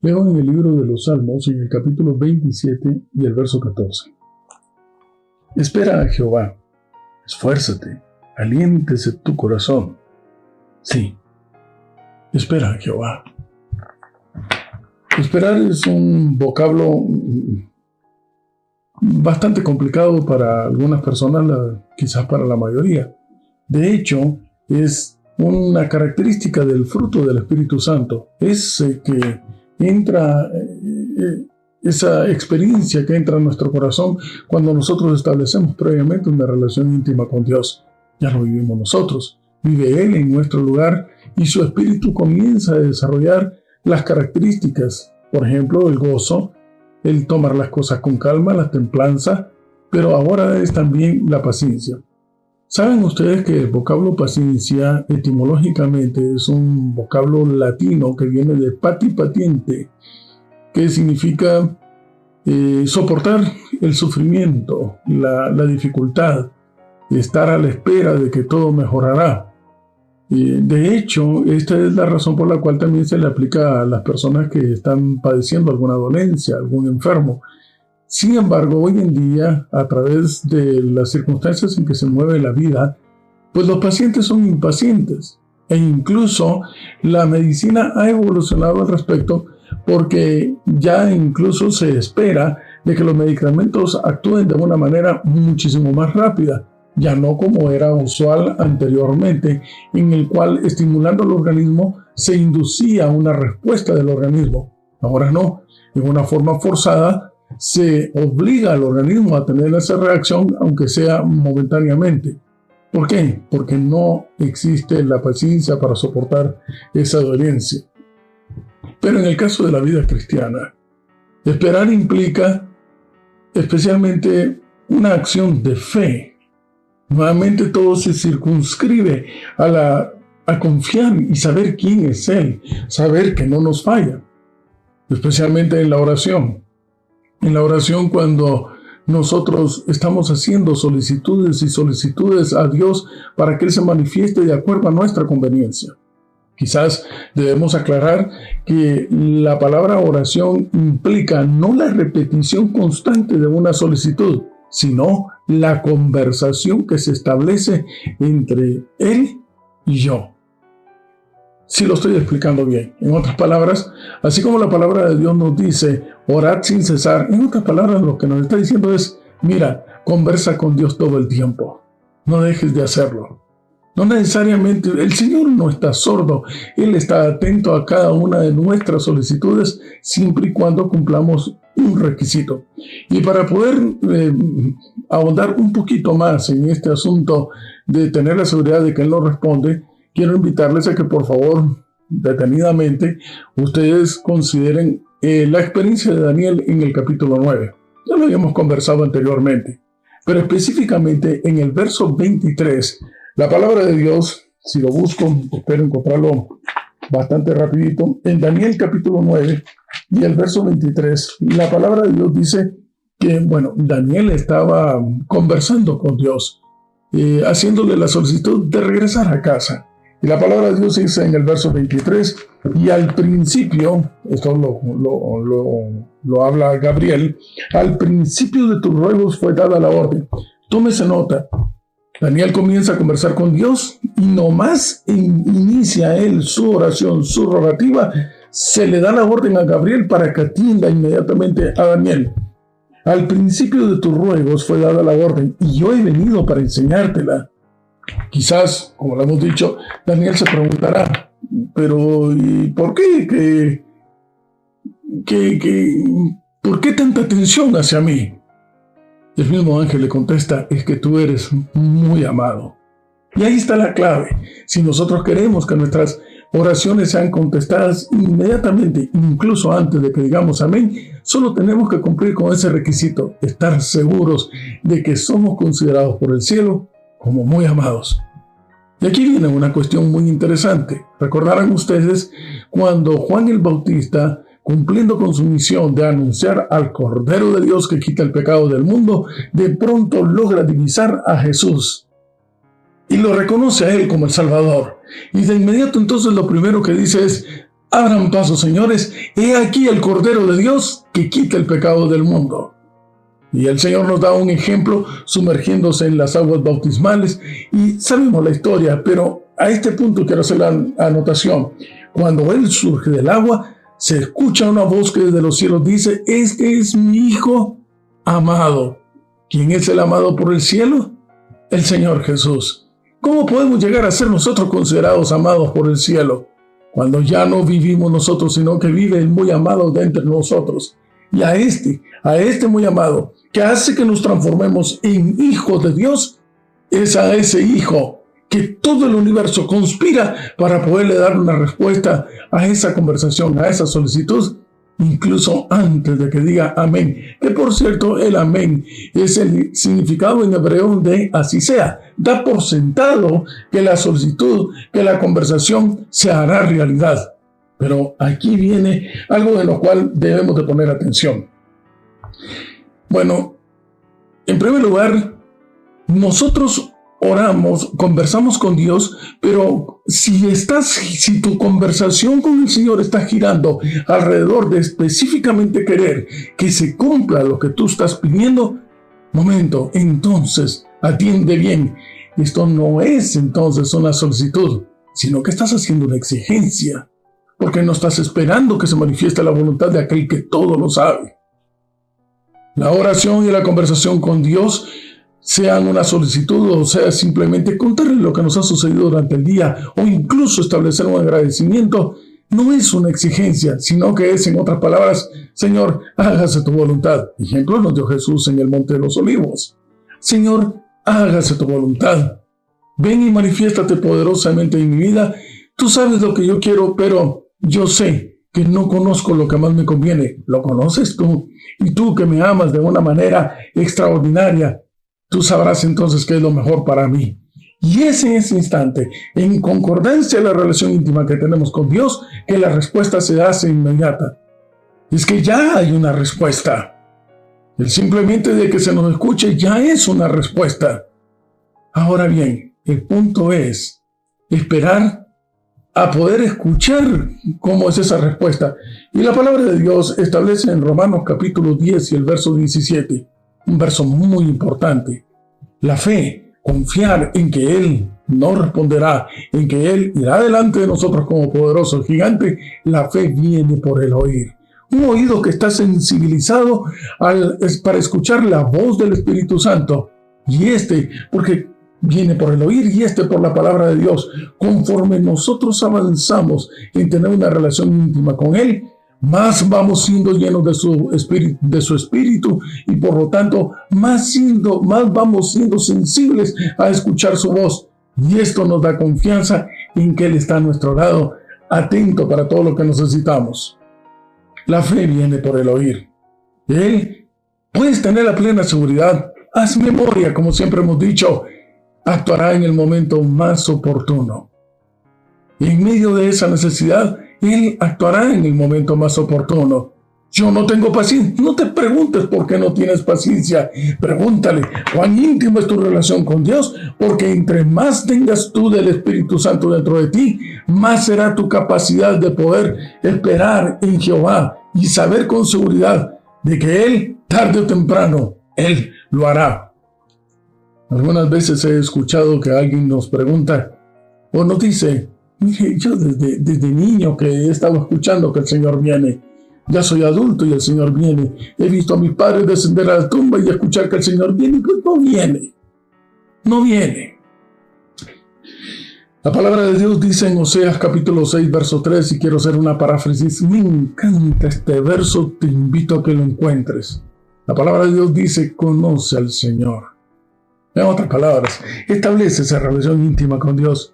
Leo en el libro de los Salmos, en el capítulo 27 y el verso 14. Espera a Jehová, esfuérzate, aliéntese tu corazón. Sí, espera a Jehová. Esperar es un vocablo bastante complicado para algunas personas, quizás para la mayoría. De hecho, es una característica del fruto del Espíritu Santo. Es que entra esa experiencia que entra en nuestro corazón cuando nosotros establecemos previamente una relación íntima con Dios. Ya lo vivimos nosotros. Vive Él en nuestro lugar y su Espíritu comienza a desarrollar las características, por ejemplo, el gozo, el tomar las cosas con calma, la templanza, pero ahora es también la paciencia. ¿Saben ustedes que el vocablo paciencia etimológicamente es un vocablo latino que viene de pati patiente, que significa soportar el sufrimiento, la dificultad, estar a la espera de que todo mejorará? De hecho, esta es la razón por la cual también se le aplica a las personas que están padeciendo alguna dolencia, algún enfermo. Sin embargo, hoy en día, a través de las circunstancias en que se mueve la vida, pues los pacientes son impacientes. E incluso la medicina ha evolucionado al respecto porque ya incluso se espera de que los medicamentos actúen de una manera muchísimo más rápida. Ya no como era usual anteriormente, en el cual estimulando al organismo se inducía una respuesta del organismo. Ahora no, en una forma forzada se obliga al organismo a tener esa reacción, aunque sea momentáneamente. ¿Por qué? Porque no existe la paciencia para soportar esa dolencia. Pero en el caso de la vida cristiana, esperar implica especialmente una acción de fe. Nuevamente todo se circunscribe a confiar y saber quién es Él, saber que no nos falla, especialmente en la oración. En la oración, cuando nosotros estamos haciendo solicitudes y solicitudes a Dios para que Él se manifieste de acuerdo a nuestra conveniencia. Quizás debemos aclarar que la palabra oración implica no la repetición constante de una solicitud, sino la conversación que se establece entre Él y yo. Si lo estoy explicando bien. En otras palabras, así como la palabra de Dios nos dice, orad sin cesar, en otras palabras lo que nos está diciendo es, mira, conversa con Dios todo el tiempo. No dejes de hacerlo. No necesariamente, el Señor no está sordo. Él está atento a cada una de nuestras solicitudes, siempre y cuando cumplamos un requisito. Y para poder ahondar un poquito más en este asunto de tener la seguridad de que Él nos responde, quiero invitarles a que por favor, detenidamente, ustedes consideren la experiencia de Daniel en el capítulo 9. Ya lo habíamos conversado anteriormente, pero específicamente en el verso 23, la palabra de Dios, si lo busco, espero encontrarlo bastante rapidito, en Daniel capítulo 9 y el verso 23, la palabra de Dios dice que, Daniel estaba conversando con Dios, haciéndole la solicitud de regresar a casa. Y la palabra de Dios dice en el verso 23, y al principio, esto lo habla Gabriel, al principio de tus ruegos fue dada la orden. Tómese nota. Daniel comienza a conversar con Dios y nomás inicia él su oración, su rogativa, se le da la orden a Gabriel para que atienda inmediatamente a Daniel. Al principio de tus ruegos fue dada la orden y yo he venido para enseñártela. Quizás, como lo hemos dicho, Daniel se preguntará, pero ¿y por qué? ¿Por qué tanta atención hacia mí? El mismo ángel le contesta, es que tú eres muy amado. Y ahí está la clave. Si nosotros queremos que nuestras oraciones sean contestadas inmediatamente, incluso antes de que digamos amén, solo tenemos que cumplir con ese requisito, estar seguros de que somos considerados por el cielo como muy amados. Y aquí viene una cuestión muy interesante. Recordarán ustedes cuando Juan el Bautista, cumpliendo con su misión de anunciar al Cordero de Dios que quita el pecado del mundo, de pronto logra divisar a Jesús y lo reconoce a Él como el Salvador. Y de inmediato entonces lo primero que dice es, Abran paso, señores. He aquí el Cordero de Dios que quita el pecado del mundo. Y el Señor nos da un ejemplo sumergiéndose en las aguas bautismales. Y sabemos la historia, pero a este punto quiero hacer la anotación. Cuando Él surge del agua, se escucha una voz que desde los cielos dice: este es mi Hijo amado. ¿Quién es el amado por el cielo? El Señor Jesús. ¿Cómo podemos llegar a ser nosotros considerados amados por el cielo? Cuando ya no vivimos nosotros, sino que vive el muy amado de entre nosotros. Y a este muy amado, que hace que nos transformemos en hijos de Dios, es a ese Hijo que todo el universo conspira para poderle dar una respuesta a esa conversación, a esa solicitud, incluso antes de que diga amén. Que por cierto, el amén es el significado en hebreo de así sea. Da por sentado que la solicitud, que la conversación se hará realidad. Pero aquí viene algo de lo cual debemos de poner atención. Bueno, en primer lugar, nosotros oramos, conversamos con Dios, pero si tu conversación con el Señor está girando alrededor de específicamente querer que se cumpla lo que tú estás pidiendo, momento, entonces atiende bien. Esto no es entonces una solicitud, sino que estás haciendo una exigencia, porque no estás esperando que se manifieste la voluntad de aquel que todo lo sabe. La oración y la conversación con Dios, sean una solicitud o sea simplemente contarle lo que nos ha sucedido durante el día o incluso establecer un agradecimiento, no es una exigencia, sino que es, en otras palabras: Señor, hágase tu voluntad. Ejemplo nos dio Jesús en el Monte de los Olivos. Señor, hágase tu voluntad. Ven y manifiéstate poderosamente en mi vida. Tú sabes lo que yo quiero, pero yo sé que no conozco lo que más me conviene. Lo conoces tú. Y tú, que me amas de una manera extraordinaria, tú sabrás entonces qué es lo mejor para mí. Y es en ese instante, en concordancia a la relación íntima que tenemos con Dios, que la respuesta se hace inmediata. Es que ya hay una respuesta. El simplemente de que se nos escuche ya es una respuesta. Ahora bien, el punto es esperar a poder escuchar cómo es esa respuesta. Y la palabra de Dios establece en Romanos capítulo 10 y el verso 17, un verso muy importante. La fe, confiar en que Él no responderá, en que Él irá delante de nosotros como poderoso gigante. La fe viene por el oír. Un oído que está sensibilizado para escuchar la voz del Espíritu Santo. Y porque viene por el oír, y por la palabra de Dios. Conforme nosotros avanzamos en tener una relación íntima con Él, más vamos siendo llenos de su espíritu, y por lo tanto más vamos siendo sensibles a escuchar su voz. Y esto nos da confianza en que Él está a nuestro lado, atento para todo lo que necesitamos. La fe viene por el oír. Él, puedes tener la plena seguridad, haz memoria, como siempre hemos dicho, actuará en el momento más oportuno. Y en medio de esa necesidad, Él actuará en el momento más oportuno. Yo no tengo paciencia. No te preguntes por qué no tienes paciencia. Pregúntale cuán íntima es tu relación con Dios, porque entre más tengas tú del Espíritu Santo dentro de ti, más será tu capacidad de poder esperar en Jehová y saber con seguridad de que Él, tarde o temprano, Él lo hará. Algunas veces he escuchado que alguien nos pregunta o nos dice: mire, yo desde niño que he estado escuchando que el Señor viene. Ya soy adulto y el Señor viene. He visto a mis padres descender a la tumba y escuchar que el Señor viene, pues no viene. No viene. La palabra de Dios dice en Oseas capítulo 6, verso 3, y quiero hacer una paráfrasis. Me encanta este verso, te invito a que lo encuentres. La palabra de Dios dice: conoce al Señor. En otras palabras, establece esa relación íntima con Dios.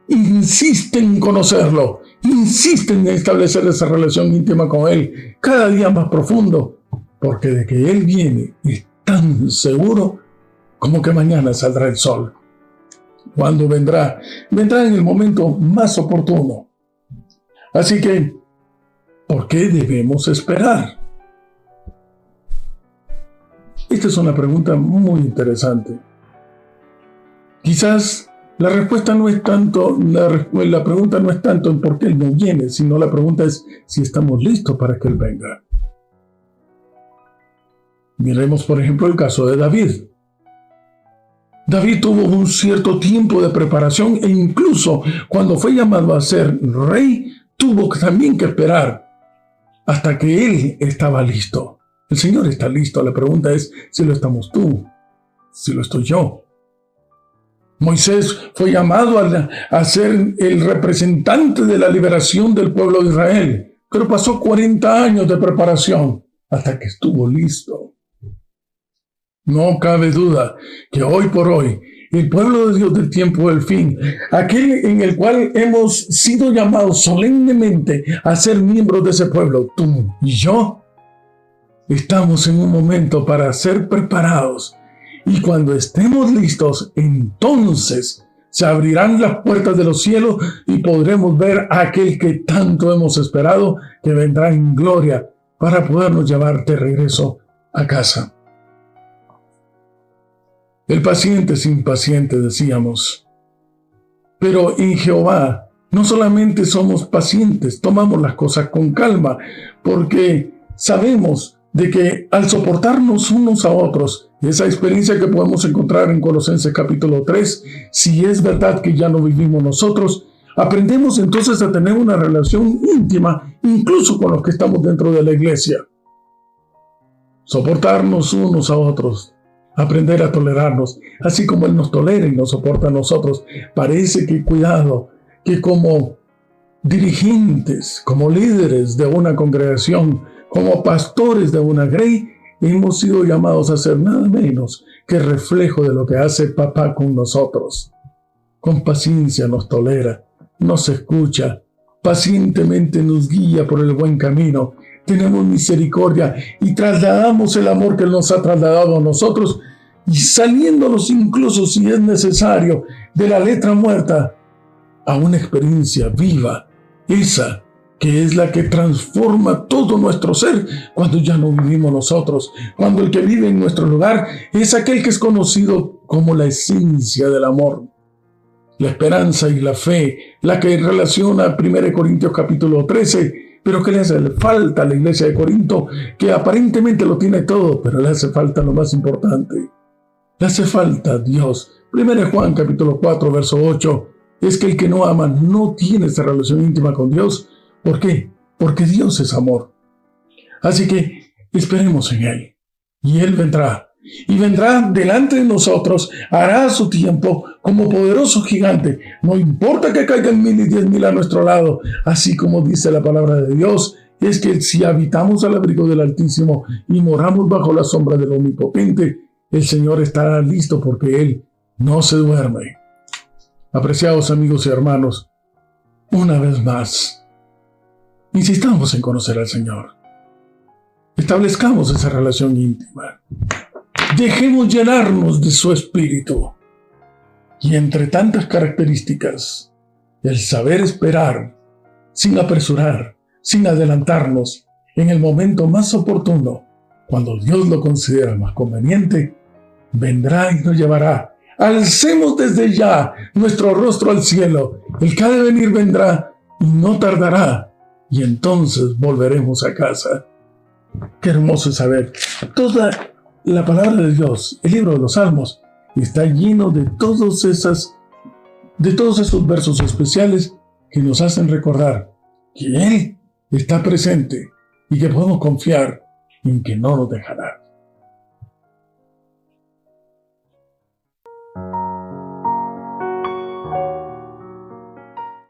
Insiste en conocerlo. Insiste en establecer esa relación íntima con Él, cada día más profundo, porque de que Él viene es tan seguro como que mañana saldrá el sol. ¿Cuándo vendrá? Vendrá en el momento más oportuno. Así que, ¿por qué debemos esperar? Esta es una pregunta muy interesante. Quizás La respuesta no es tanto, la pregunta no es tanto en por qué Él no viene, sino la pregunta es si estamos listos para que Él venga. Miremos, por ejemplo, el caso de David. David tuvo un cierto tiempo de preparación e incluso cuando fue llamado a ser rey, tuvo también que esperar hasta que él estaba listo. El Señor está listo. La pregunta es si lo estamos tú, si lo estoy yo. Moisés fue llamado a ser el representante de la liberación del pueblo de Israel, pero pasó 40 años de preparación hasta que estuvo listo. No cabe duda que hoy por hoy, el pueblo de Dios del tiempo del fin, aquel en el cual hemos sido llamados solemnemente a ser miembros de ese pueblo, tú y yo, estamos en un momento para ser preparados. Y cuando estemos listos, entonces se abrirán las puertas de los cielos y podremos ver a aquel que tanto hemos esperado, que vendrá en gloria para podernos llevar de regreso a casa. El paciente es impaciente, decíamos. Pero en Jehová no solamente somos pacientes, tomamos las cosas con calma, porque sabemos de que al soportarnos unos a otros, esa experiencia que podemos encontrar en Colosenses capítulo 3, si es verdad que ya no vivimos nosotros, aprendemos entonces a tener una relación íntima, incluso con los que estamos dentro de la iglesia. Soportarnos unos a otros, aprender a tolerarnos, así como Él nos tolera y nos soporta a nosotros. Parece que, cuidado, que como dirigentes, como líderes de una congregación, como pastores de una grey, hemos sido llamados a ser nada menos que reflejo de lo que hace Papá con nosotros. Con paciencia nos tolera, nos escucha, pacientemente nos guía por el buen camino. Tenemos misericordia y trasladamos el amor que Él nos ha trasladado a nosotros, y saliéndonos incluso, si es necesario, de la letra muerta a una experiencia viva, esa que es la que transforma todo nuestro ser cuando ya no vivimos nosotros, cuando el que vive en nuestro lugar es aquel que es conocido como la esencia del amor, la esperanza y la fe, la que relaciona a 1 Corintios capítulo 13, pero que le hace falta a la iglesia de Corinto, que aparentemente lo tiene todo, pero le hace falta lo más importante. Le hace falta Dios. 1 Juan capítulo 4, verso 8, es que el que no ama no tiene esa relación íntima con Dios. ¿Por qué? Porque Dios es amor. Así que esperemos en Él. Y Él vendrá. Y vendrá delante de nosotros, hará a su tiempo como poderoso gigante. No importa que caigan 1,000 y 10,000 a nuestro lado, así como dice la palabra de Dios, es que si habitamos al abrigo del Altísimo y moramos bajo la sombra del Omnipotente, el Señor estará listo porque Él no se duerme. Apreciados amigos y hermanos, una vez más, insistamos en conocer al Señor. Establezcamos esa relación íntima. Dejemos llenarnos de su Espíritu. Y entre tantas características, el saber esperar, sin apresurar, sin adelantarnos, en el momento más oportuno, cuando Dios lo considera más conveniente, vendrá y nos llevará. Alcemos desde ya nuestro rostro al cielo. El que ha de venir vendrá y no tardará. Y entonces volveremos a casa. Qué hermoso es saber. Toda la palabra de Dios, el libro de los Salmos, está lleno de todos esos versos especiales que nos hacen recordar que Él está presente y que podemos confiar en que no nos dejará.